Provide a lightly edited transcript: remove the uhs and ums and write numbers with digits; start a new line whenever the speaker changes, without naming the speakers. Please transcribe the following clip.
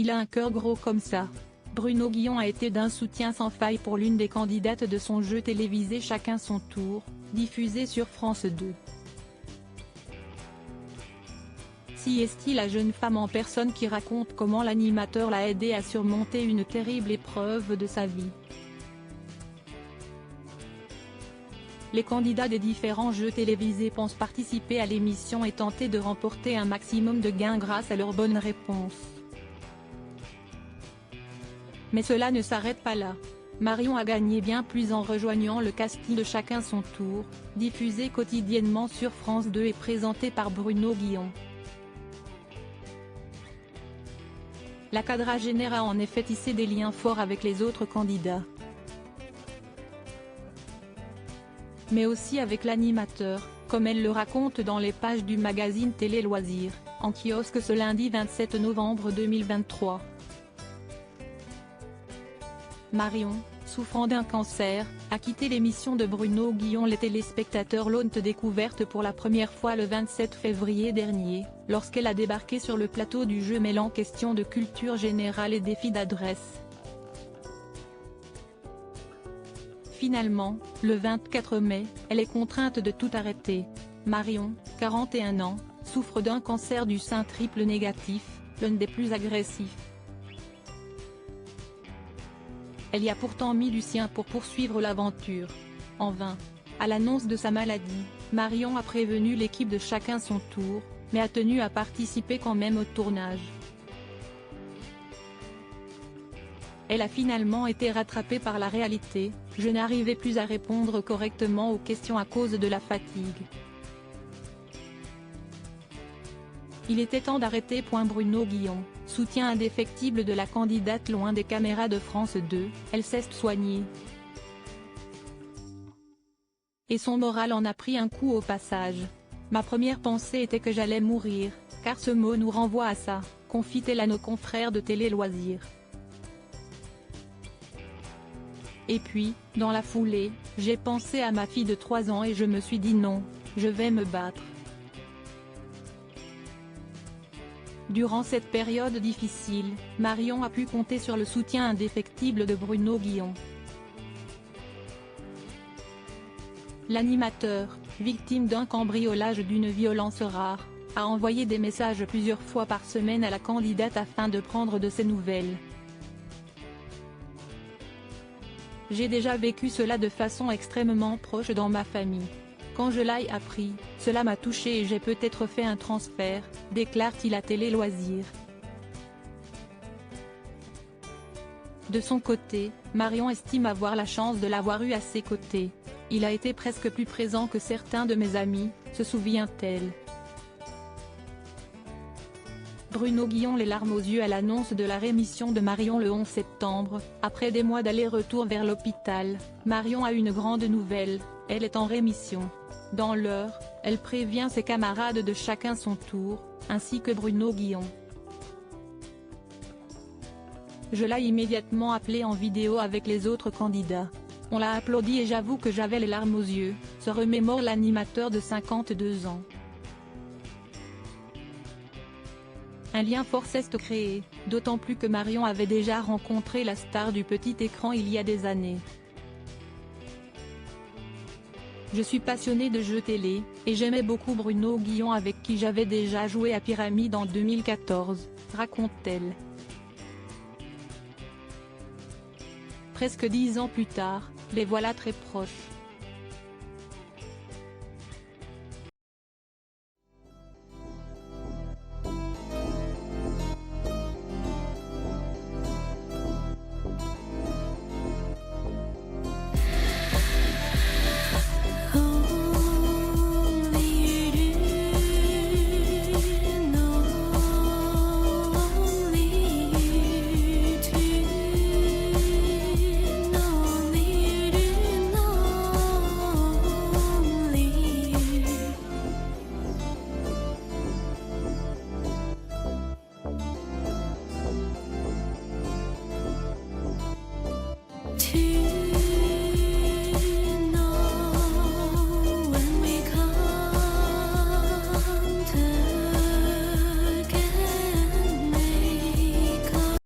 Il a un cœur gros comme ça. Bruno Guillon a été d'un soutien sans faille pour l'une des candidates de son jeu télévisé Chacun son tour, diffusé sur France 2. Si est-il la jeune femme en personne qui raconte comment l'animateur l'a aidé à surmonter une terrible épreuve de sa vie. Les candidats des différents jeux télévisés pensent participer à l'émission et tenter de remporter un maximum de gains grâce à leurs bonnes réponses. Mais cela ne s'arrête pas là. Marion a gagné bien plus en rejoignant le casting de Chacun son tour, diffusé quotidiennement sur France 2 et présenté par Bruno Guillon. La quadragénaire a en effet tissé des liens forts avec les autres candidats, mais aussi avec l'animateur, comme elle le raconte dans les pages du magazine Télé Loisirs, en kiosque ce lundi 27 novembre 2023. Marion, souffrant d'un cancer, a quitté l'émission de Bruno Guillon. Les téléspectateurs l'ont découverte pour la première fois le 27 février dernier, lorsqu'elle a débarqué sur le plateau du jeu mêlant questions de culture générale et défis d'adresse. Finalement, le 24 mai, elle est contrainte de tout arrêter. Marion, 41 ans, souffre d'un cancer du sein triple négatif, l'un des plus agressifs. Elle y a pourtant mis du sien pour poursuivre l'aventure. En vain. À l'annonce de sa maladie, Marion a prévenu l'équipe de Chacun son tour, mais a tenu à participer quand même au tournage. Elle a finalement été rattrapée par la réalité: je n'arrivais plus à répondre correctement aux questions à cause de la fatigue. Il était temps d'arrêter. Bruno Guillon, soutien indéfectible de la candidate loin des caméras de France 2, elle s'est soignée. Et son moral en a pris un coup au passage. Ma première pensée était que j'allais mourir, car ce mot nous renvoie à ça, confie-t-elle à nos confrères de Télé Loisirs. Et puis, dans la foulée, j'ai pensé à ma fille de 3 ans et je me suis dit non, je vais me battre. Durant cette période difficile, Marion a pu compter sur le soutien indéfectible de Bruno Guillon. L'animateur, victime d'un cambriolage d'une violence rare, a envoyé des messages plusieurs fois par semaine à la candidate afin de prendre de ses nouvelles. J'ai déjà vécu cela de façon extrêmement proche dans ma famille. Quand je l'ai appris, cela m'a touché et j'ai peut-être fait un transfert, déclare-t-il à Télé Loisirs. De son côté, Marion estime avoir la chance de l'avoir eu à ses côtés. Il a été presque plus présent que certains de mes amis, se souvient-elle. Bruno Guillon les larmes aux yeux à l'annonce de la rémission de Marion le 11 septembre, après des mois d'aller-retour vers l'hôpital, Marion a une grande nouvelle, elle est en rémission. Dans l'heure, elle prévient ses camarades de Chacun son tour, ainsi que Bruno Guillon. Je l'ai immédiatement appelé en vidéo avec les autres candidats. On l'a applaudi et j'avoue que j'avais les larmes aux yeux, se remémore l'animateur de 52 ans. Un lien fort s'est créé, d'autant plus que Marion avait déjà rencontré la star du petit écran il y a des années. Je suis passionnée de jeux télé, et j'aimais beaucoup Bruno Guillon avec qui j'avais déjà joué à Pyramide en 2014, raconte-t-elle. Presque 10 ans plus tard, les voilà très proches.